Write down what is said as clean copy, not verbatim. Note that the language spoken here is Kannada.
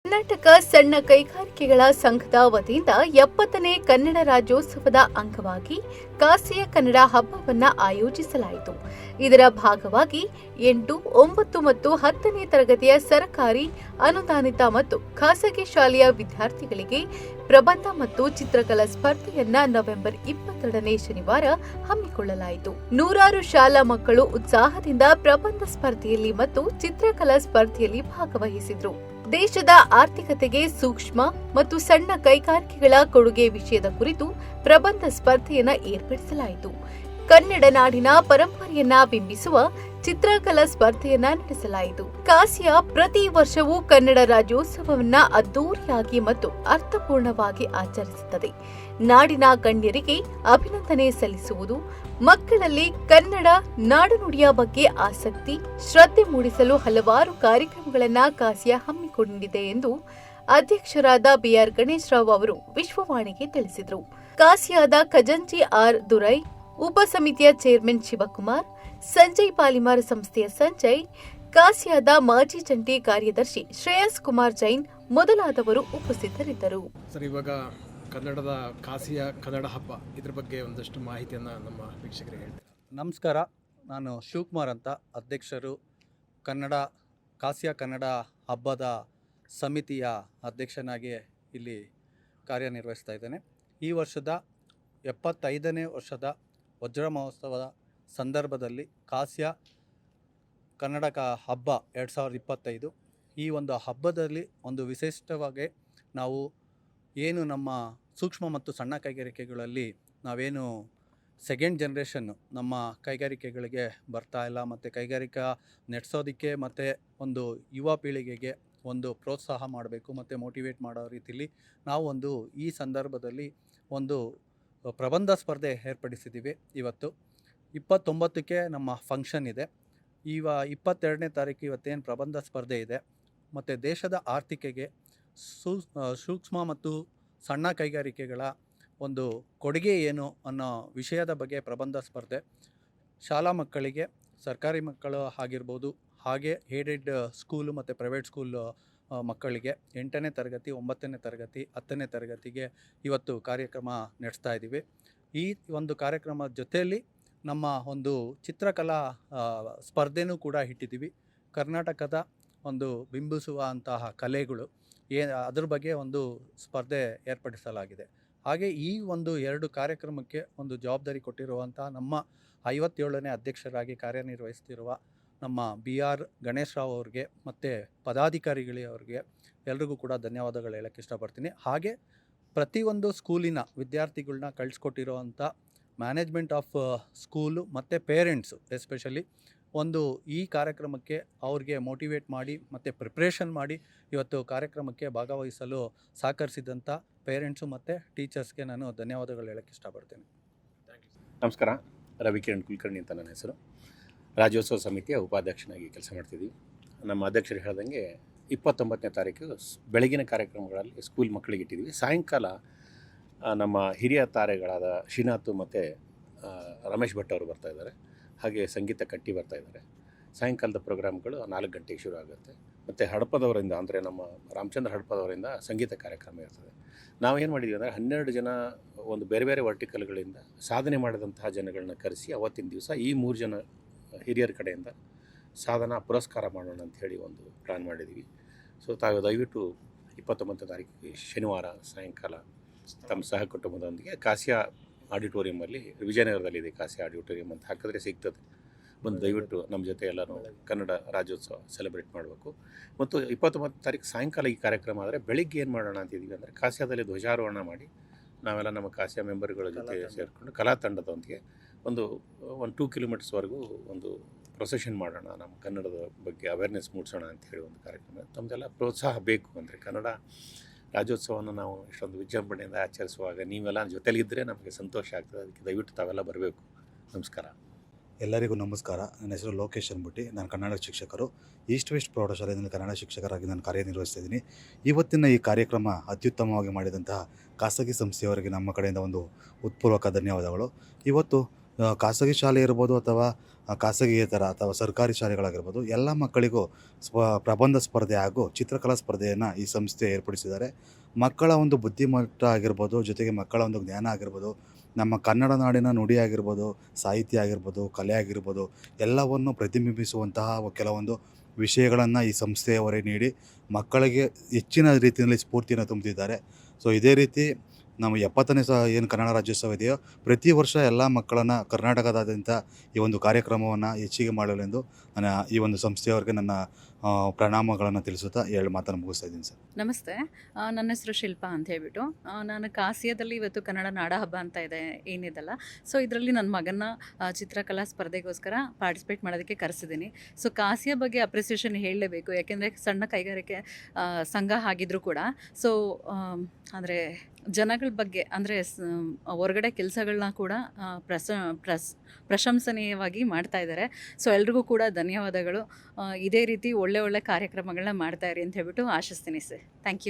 ಕರ್ನಾಟಕ ಸಣ್ಣ ಕೈಗಾರಿಕೆಗಳ ಸಂಘದ ವತಿಯಿಂದ 70ನೇ ಕನ್ನಡ ರಾಜ್ಯೋತ್ಸವದ ಅಂಗವಾಗಿ ಕಾಸಿಯ ಕನ್ನಡ ಹಬ್ಬವನ್ನು ಆಯೋಜಿಸಲಾಯಿತು. ಇದರ ಭಾಗವಾಗಿ 8, 9 ಮತ್ತು 10ನೇ ತರಗತಿಯ ಸರ್ಕಾರಿ, ಅನುದಾನಿತ ಮತ್ತು ಖಾಸಗಿ ಶಾಲೆಯ ವಿದ್ಯಾರ್ಥಿಗಳಿಗೆ ಪ್ರಬಂಧ ಮತ್ತು ಚಿತ್ರಕಲಾ ಸ್ಪರ್ಧೆಯನ್ನ ನವೆಂಬರ್ 22ನೇ ಶನಿವಾರ ಹಮ್ಮಿಕೊಳ್ಳಲಾಯಿತು. ನೂರಾರು ಶಾಲಾ ಮಕ್ಕಳು ಉತ್ಸಾಹದಿಂದ ಪ್ರಬಂಧ ಸ್ಪರ್ಧೆಯಲ್ಲಿ ಮತ್ತು ಚಿತ್ರಕಲಾ ಸ್ಪರ್ಧೆಯಲ್ಲಿ ಭಾಗವಹಿಸಿದರು. ದೇಶದ ಆರ್ಥಿಕತೆಗೆ ಸೂಕ್ಷ್ಮ ಮತ್ತು ಸಣ್ಣ ಕೈಗಾರಿಕೆಗಳ ಕೊಡುಗೆ ವಿಷಯದ ಕುರಿತು ಪ್ರಬಂಧ ಸ್ಪರ್ಧೆಯನ್ನು ಏರ್ಪಡಿಸಲಾಯಿತು. ಕನ್ನಡ ನಾಡಿನ ಪರಂಪರೆಯನ್ನ ಬಿಂಬಿಸುವ ಚಿತ್ರಕಲಾ ಸ್ಪರ್ಧೆಯನ್ನ ನಡೆಸಲಾಯಿತು. ಕಾಸಿಯ ಪ್ರತಿ ವರ್ಷವೂ ಕನ್ನಡ ರಾಜ್ಯೋತ್ಸವವನ್ನ ಅದ್ದೂರಿಯಾಗಿ ಮತ್ತು ಅರ್ಥಪೂರ್ಣವಾಗಿ ಆಚರಿಸುತ್ತದೆ. ನಾಡಿನ ಗಣ್ಯರಿಗೆ ಅಭಿನಂದನೆ ಸಲ್ಲಿಸುವುದು, ಮಕ್ಕಳಲ್ಲಿ ಕನ್ನಡ ನಾಡುನುಡಿಯ ಬಗ್ಗೆ ಆಸಕ್ತಿ, ಶ್ರದ್ಧೆ ಮೂಡಿಸಲು ಹಲವಾರು ಕಾರ್ಯಕ್ರಮಗಳನ್ನು ಕಾಸಿಯ ಹಮ್ಮಿಕೊಂಡಿದೆ ಎಂದು ಅಧ್ಯಕ್ಷರಾದ ಬಿಆರ್ ಗಣೇಶ್ ರಾವ್ ಅವರು ವಿಶ್ವವಾಣಿಗೆ ತಿಳಿಸಿದರು. ಕಾಸಿಯಾದ ಖಜಂಚಿ ಆರ್ ದುರೈ, ಉಪ ಸಮಿತಿಯ ಚೇರ್ಮನ್ ಶಿವಕುಮಾರ್, ಸಂಜಯ್ ಪಾಲಿಮಾರ್ ಸಂಸ್ಥೆಯ ಸಂಜಯ್, ಕಾಸಿಯಾದ ಮಾಜಿ ಜಂಟಿ ಕಾರ್ಯದರ್ಶಿ ಶ್ರೇಯಸ್ ಕುಮಾರ್ ಜೈನ್ ಮೊದಲಾದವರು ಉಪಸ್ಥಿತರಿದ್ದರು. ಸರ್, ಇವಾಗ ಕನ್ನಡದ ಕಾಸಿಯ ಕನ್ನಡ ಹಬ್ಬ, ಇದ್ರ ಬಗ್ಗೆ ಒಂದಷ್ಟು ಮಾಹಿತಿಯನ್ನು ನಮ್ಮ ವೀಕ್ಷಕರಿಗೆ ಹೇಳ್ತಾರೆ. ನಮಸ್ಕಾರ, ನಾನು ಶಿವಕುಮಾರ್ ಅಂತ, ಅಧ್ಯಕ್ಷರು ಕಾಸಿಯ ಕನ್ನಡ ಹಬ್ಬದ ಸಮಿತಿಯ ಅಧ್ಯಕ್ಷನಾಗಿ ಇಲ್ಲಿ ಕಾರ್ಯನಿರ್ವಹಿಸ್ತಾ ಇದ್ದೇನೆ. ಈ ವರ್ಷದ 75ನೇ ವರ್ಷದ ವಜ್ರ ಮಹೋತ್ಸವದ ಸಂದರ್ಭದಲ್ಲಿ ಕಾಸಿಯ ಕನ್ನಡ ಹಬ್ಬ 2025, ಈ ಒಂದು ಹಬ್ಬದಲ್ಲಿ ಒಂದು ವಿಶಿಷ್ಟವಾಗಿ ನಾವು ಏನು ನಮ್ಮ ಸೂಕ್ಷ್ಮ ಮತ್ತು ಸಣ್ಣ ಕೈಗಾರಿಕೆಗಳಲ್ಲಿ ನಾವೇನು ಸೆಕೆಂಡ್ ಜನ್ರೇಷನ್ನು ನಮ್ಮ ಕೈಗಾರಿಕೆಗಳಿಗೆ ಬರ್ತಾ ಇಲ್ಲ, ಮತ್ತು ಕೈಗಾರಿಕಾ ನಡೆಸೋದಕ್ಕೆ ಮತ್ತು ಒಂದು ಯುವ ಪೀಳಿಗೆಗೆ ಒಂದು ಪ್ರೋತ್ಸಾಹ ಮಾಡಬೇಕು ಮತ್ತು ಮೋಟಿವೇಟ್ ಮಾಡೋ ರೀತಿಯಲ್ಲಿ ನಾವು ಈ ಸಂದರ್ಭದಲ್ಲಿ ಒಂದು ಪ್ರಬಂಧ ಸ್ಪರ್ಧೆ ಏರ್ಪಡಿಸಿದ್ದೀವಿ. ಇವತ್ತು 29ಕ್ಕೆ ನಮ್ಮ ಫಂಕ್ಷನ್ ಇದೆ. 22ನೇ ತಾರೀಕು ಇವತ್ತೇನು ಪ್ರಬಂಧ ಸ್ಪರ್ಧೆ ಇದೆ, ಮತ್ತು ದೇಶದ ಆರ್ಥಿಕೆಗೆ ಸೂಕ್ಷ್ಮ ಮತ್ತು ಸಣ್ಣ ಕೈಗಾರಿಕೆಗಳ ಒಂದು ಕೊಡುಗೆ ಏನು ಅನ್ನೋ ವಿಷಯದ ಬಗ್ಗೆ ಪ್ರಬಂಧ ಸ್ಪರ್ಧೆ ಶಾಲಾ ಮಕ್ಕಳಿಗೆ, ಸರ್ಕಾರಿ ಮಕ್ಕಳು ಆಗಿರ್ಬೋದು, ಹಾಗೆ ಏಡೆಡ್ ಸ್ಕೂಲು ಮತ್ತು ಪ್ರೈವೇಟ್ ಸ್ಕೂಲ್ ಮಕ್ಕಳಿಗೆ 8ನೇ ತರಗತಿ, 9ನೇ ತರಗತಿ, 10ನೇ ತರಗತಿಗೆ ಇವತ್ತು ಕಾರ್ಯಕ್ರಮ ನಡೆಸ್ತಾ ಇದ್ದೀವಿ. ಈ ಒಂದು ಕಾರ್ಯಕ್ರಮದ ಜೊತೆಯಲ್ಲಿ ನಮ್ಮ ಒಂದು ಚಿತ್ರಕಲಾ ಸ್ಪರ್ಧೆನೂ ಕೂಡ ಇಟ್ಟಿದ್ದೀವಿ. ಕರ್ನಾಟಕದ ಒಂದು ಬಿಂಬಿಸುವ ಅಂತಹ ಕಲೆಗಳು ಅದ್ರ ಬಗ್ಗೆ ಒಂದು ಸ್ಪರ್ಧೆ ಏರ್ಪಡಿಸಲಾಗಿದೆ. ಹಾಗೆ ಈ 2 ಕಾರ್ಯಕ್ರಮಕ್ಕೆ ಒಂದು ಜವಾಬ್ದಾರಿ ಕೊಟ್ಟಿರುವಂಥ ನಮ್ಮ 57ನೇ ಅಧ್ಯಕ್ಷರಾಗಿ ಕಾರ್ಯನಿರ್ವಹಿಸ್ತಿರುವ ನಮ್ಮ ಬಿಆರ್ ಗಣೇಶ್ ರಾವ್ ಅವ್ರಿಗೆ ಮತ್ತು ಪದಾಧಿಕಾರಿಗಳಿಗೆ ಎಲ್ರಿಗೂ ಕೂಡ ಧನ್ಯವಾದಗಳು ಹೇಳೋಕ್ಕೆ ಇಷ್ಟಪಡ್ತೀನಿ. ಹಾಗೆ ಪ್ರತಿಯೊಂದು ಸ್ಕೂಲಿನ ವಿದ್ಯಾರ್ಥಿಗಳನ್ನ ಕಳಿಸ್ಕೊಟ್ಟಿರೋವಂಥ ಮ್ಯಾನೇಜ್ಮೆಂಟ್ ಆಫ್ ಸ್ಕೂಲು ಮತ್ತು ಪೇರೆಂಟ್ಸು ಎಸ್ಪೆಷಲಿ ಈ ಕಾರ್ಯಕ್ರಮಕ್ಕೆ ಅವ್ರಿಗೆ ಮೋಟಿವೇಟ್ ಮಾಡಿ ಮತ್ತು ಪ್ರಿಪ್ರೇಷನ್ ಮಾಡಿ ಇವತ್ತು ಕಾರ್ಯಕ್ರಮಕ್ಕೆ ಭಾಗವಹಿಸಲು ಸಹಕರಿಸಿದಂಥ ಪೇರೆಂಟ್ಸು ಮತ್ತು ಟೀಚರ್ಸ್ಗೆ ನಾನು ಧನ್ಯವಾದಗಳು ಹೇಳೋಕ್ಕೆ ಇಷ್ಟಪಡ್ತೇನೆ. ನಮಸ್ಕಾರ, ರವಿಕಿರಣ್ ಕುಲಕರ್ಣಿ ಅಂತ ನನ್ನ ಹೆಸರು. ರಾಜ್ಯೋತ್ಸವ ಸಮಿತಿಯ ಉಪಾಧ್ಯಕ್ಷನಾಗಿ ಕೆಲಸ ಮಾಡ್ತಿದ್ದೀವಿ. ನಮ್ಮ ಅಧ್ಯಕ್ಷರು ಹೇಳ್ದಂಗೆ 29ನೇ ತಾರೀಕು ಬೆಳಗಿನ ಕಾರ್ಯಕ್ರಮಗಳಲ್ಲಿ ಸ್ಕೂಲ್ ಮಕ್ಕಳಿಗೆ ಇಟ್ಟಿದ್ದೀವಿ. ಸಾಯಂಕಾಲ ನಮ್ಮ ಹಿರಿಯ ತಾರೆಗಳಾದ ಶ್ರೀನಾಥ್ ಮತ್ತು ರಮೇಶ್ ಭಟ್ ಅವರು ಬರ್ತಾಯಿದ್ದಾರೆ, ಹಾಗೆ ಸಂಗೀತ ಕಟ್ಟಿ ಬರ್ತಾಯಿದ್ದಾರೆ. ಸಾಯಂಕಾಲದ ಪ್ರೋಗ್ರಾಮ್ಗಳು 4 ಗಂಟೆಗೆ ಶುರು ಆಗುತ್ತೆ. ಮತ್ತು ಹಡಪದವರಿಂದ, ಅಂದರೆ ನಮ್ಮ ರಾಮಚಂದ್ರ ಹಡಪದವರಿಂದ ಸಂಗೀತ ಕಾರ್ಯಕ್ರಮ ಇರ್ತದೆ. ನಾವು ಏನು ಮಾಡಿದ್ವಿ ಅಂದರೆ 12 ಜನ ಒಂದು ಬೇರೆ ಬೇರೆ ವರ್ಟಿಕಲ್ಗಳಿಂದ ಸಾಧನೆ ಮಾಡಿದಂತಹ ಜನಗಳನ್ನ ಕರೆಸಿ ಅವತ್ತಿನ ದಿವಸ ಈ 3 ಜನ ಹಿರಿಯರ ಕಡೆಯಿಂದ ಸಾಧನಾ ಪುರಸ್ಕಾರ ಮಾಡೋಣ ಅಂಥೇಳಿ ಒಂದು ಪ್ಲ್ಯಾನ್ ಮಾಡಿದ್ದೀವಿ. ಸೊ ತಾವು ದಯವಿಟ್ಟು 29ನೇ ತಾರೀಕಿಗೆ ಶನಿವಾರ ಸಾಯಂಕಾಲ ತಮ್ಮ ಸಹ ಕುಟುಂಬದೊಂದಿಗೆ ಕಾಸಿಯಾ ಆಡಿಟೋರಿಯಮಲ್ಲಿ, ವಿಜಯನಗರದಲ್ಲಿದೆ ಕಾಸಿಯಾ ಆಡಿಟೋರಿಯಂ ಅಂತ ಹಾಕಿದ್ರೆ ಸಿಗ್ತದೆ, ಬಂದು ದಯವಿಟ್ಟು ನಮ್ಮ ಜೊತೆ ಎಲ್ಲನೂ ಕನ್ನಡ ರಾಜ್ಯೋತ್ಸವ ಸೆಲೆಬ್ರೇಟ್ ಮಾಡಬೇಕು. ಮತ್ತು 29ನೇ ತಾರೀಕು ಸಾಯಂಕಾಲ ಈ ಕಾರ್ಯಕ್ರಮ ಆದರೆ ಬೆಳಿಗ್ಗೆ ಏನು ಮಾಡೋಣ ಅಂತಿದ್ದೀವಿ ಅಂದರೆ ಕಾಸಿಯಾದಲ್ಲಿ ಧ್ವಜಾರೋಹಣ ಮಾಡಿ ನಾವೆಲ್ಲ ನಮ್ಮ ಕಾಸಿಯಾ ಮೆಂಬರ್ಗಳ ಜೊತೆ ಸೇರಿಕೊಂಡು ಕಲಾ ತಂಡದೊಂದಿಗೆ ಒಂದು 2 ಕಿಲೋಮೀಟರ್ಸ್ವರೆಗೂ ಒಂದು ಪ್ರೊಸೆಷನ್ ಮಾಡೋಣ, ನಮ್ಮ ಕನ್ನಡದ ಬಗ್ಗೆ ಅವೇರ್ನೆಸ್ ಮೂಡಿಸೋಣ ಅಂಥೇಳಿ ಒಂದು ಕಾರ್ಯಕ್ರಮ. ತಮ್ಮದೆಲ್ಲ ಪ್ರೋತ್ಸಾಹ ಬೇಕು. ಅಂದರೆ ಕನ್ನಡ ರಾಜ್ಯೋತ್ಸವವನ್ನು ನಾವು ಇಷ್ಟೊಂದು ವಿಜೃಂಭಣೆಯಿಂದ ಆಚರಿಸುವಾಗ ನೀವೆಲ್ಲ ಜೊತೆಲಿದ್ದರೆ ನಮಗೆ ಸಂತೋಷ ಆಗ್ತದೆ. ಅದಕ್ಕೆ ದಯವಿಟ್ಟು ತಾವೆಲ್ಲ ಬರಬೇಕು. ನಮಸ್ಕಾರ. ಎಲ್ಲರಿಗೂ ನಮಸ್ಕಾರ. ನನ್ನ ಹೆಸರು ಲೋಕೇಶ್ ಅಂದ್ಬಿಟ್ಟು, ನಾನು ಕನ್ನಡ ಶಿಕ್ಷಕರು, ಈಸ್ಟ್ ವೆಸ್ಟ್ ಪ್ರೌಢಶಾಲೆಯಲ್ಲಿ ಕನ್ನಡ ಶಿಕ್ಷಕರಾಗಿ ನಾನು ಕಾರ್ಯನಿರ್ವಹಿಸ್ತಿದ್ದೀನಿ. ಇವತ್ತಿನ ಈ ಕಾರ್ಯಕ್ರಮ ಅತ್ಯುತ್ತಮವಾಗಿ ಮಾಡಿದಂತಹ ಖಾಸಗಿ ಸಂಸ್ಥೆಯವರಿಗೆ ನಮ್ಮ ಕಡೆಯಿಂದ ಒಂದು ಉತ್ಪೂರ್ವಕ ಧನ್ಯವಾದಗಳು. ಇವತ್ತು ಖಾಸಗಿ ಶಾಲೆ ಇರ್ಬೋದು ಅಥವಾ ಖಾಸಗಿಯೇತರ ಅಥವಾ ಸರ್ಕಾರಿ ಶಾಲೆಗಳಾಗಿರ್ಬೋದು, ಎಲ್ಲ ಮಕ್ಕಳಿಗೂ ಪ್ರಬಂಧ ಸ್ಪರ್ಧೆ ಹಾಗೂ ಚಿತ್ರಕಲಾ ಸ್ಪರ್ಧೆಯನ್ನು ಈ ಸಂಸ್ಥೆ ಏರ್ಪಡಿಸಿದ್ದಾರೆ. ಮಕ್ಕಳ ಒಂದು ಬುದ್ಧಿಮಟ್ಟ ಆಗಿರ್ಬೋದು, ಜೊತೆಗೆ ಮಕ್ಕಳ ಒಂದು ಜ್ಞಾನ ಆಗಿರ್ಬೋದು, ನಮ್ಮ ಕನ್ನಡ ನಾಡಿನ ನುಡಿ ಆಗಿರ್ಬೋದು, ಸಾಹಿತ್ಯ ಆಗಿರ್ಬೋದು, ಕಲೆ ಆಗಿರ್ಬೋದು, ಎಲ್ಲವನ್ನು ಪ್ರತಿಬಿಂಬಿಸುವಂತಹ ಕೆಲವೊಂದು ವಿಷಯಗಳನ್ನು ಈ ಸಂಸ್ಥೆಯವರೇ ನೀಡಿ ಮಕ್ಕಳಿಗೆ ಹೆಚ್ಚಿನ ರೀತಿಯಲ್ಲಿ ಸ್ಫೂರ್ತಿಯನ್ನು ತುಂಬುತ್ತಿದ್ದಾರೆ. ಸೊ ಇದೇ ರೀತಿ ನಾವು 70ನೇ ಏನು ಕನ್ನಡ ರಾಜ್ಯೋತ್ಸವ ಇದೆಯೋ, ಪ್ರತಿ ವರ್ಷ ಎಲ್ಲ ಮಕ್ಕಳನ್ನು ಕರ್ನಾಟಕದಾದ್ಯಂತ ಈ ಒಂದು ಕಾರ್ಯಕ್ರಮವನ್ನು ಹೆಚ್ಚಿಗೆ ಮಾಡಲೆಂದು ನನ್ನ ಈ ಒಂದು ಸಂಸ್ಥೆಯವರಿಗೆ ನನ್ನ ಪ್ರಣಾಮಗಳನ್ನು ತಿಳಿಸುತ್ತಾ ಮಾತನ್ನು ಮುಗಿಸ್ತಾ ಇದ್ದೀನಿ ಸರ್. ನಮಸ್ತೆ. ನನ್ನ ಹೆಸರು ಶಿಲ್ಪಾ ಅಂತ ಹೇಳ್ಬಿಟ್ಟು. ನಾನು ಕಾಸಿಯಾದಲ್ಲಿ ಇವತ್ತು ಕನ್ನಡ ನಾಡ ಹಬ್ಬ ಅಂತ ಇದೆ ಏನಿದೆಲ್ಲ, ಸೊ ಇದರಲ್ಲಿ ನನ್ನ ಮಗನ ಚಿತ್ರಕಲಾ ಸ್ಪರ್ಧೆಗೋಸ್ಕರ ಪಾರ್ಟಿಸಿಪೇಟ್ ಮಾಡೋದಕ್ಕೆ ಕರೆಸಿದ್ದೀನಿ. ಸೊ ಕಾಸಿಯ ಬಗ್ಗೆ ಅಪ್ರಿಸಿಯೇಷನ್ ಹೇಳಲೇಬೇಕು, ಯಾಕೆಂದರೆ ಸಣ್ಣ ಕೈಗಾರಿಕೆ ಸಂಘ ಆಗಿದ್ರೂ ಕೂಡ ಸೊ ಅಂದರೆ ಜನಗಳ ಬಗ್ಗೆ ಅಂದರೆ ಹೊರಗಡೆ ಕೆಲಸಗಳನ್ನ ಕೂಡ ಪ್ರಶಂಸನೀಯವಾಗಿ ಮಾಡ್ತಾ ಇದ್ದಾರೆ. ಸೊ ಎಲ್ರಿಗೂ ಕೂಡ ಧನ್ಯವಾದಗಳು. ಇದೇ ರೀತಿ ಒಳ್ಳೆ ಕಾರ್ಯಕ್ರಮಗಳನ್ನ ಮಾಡ್ತಾ ಇರಿ ಅಂತ ಹೇಳ್ಬಿಟ್ಟು ಆಶಿಸ್ತೀನಿ ಸರ್. Thank you.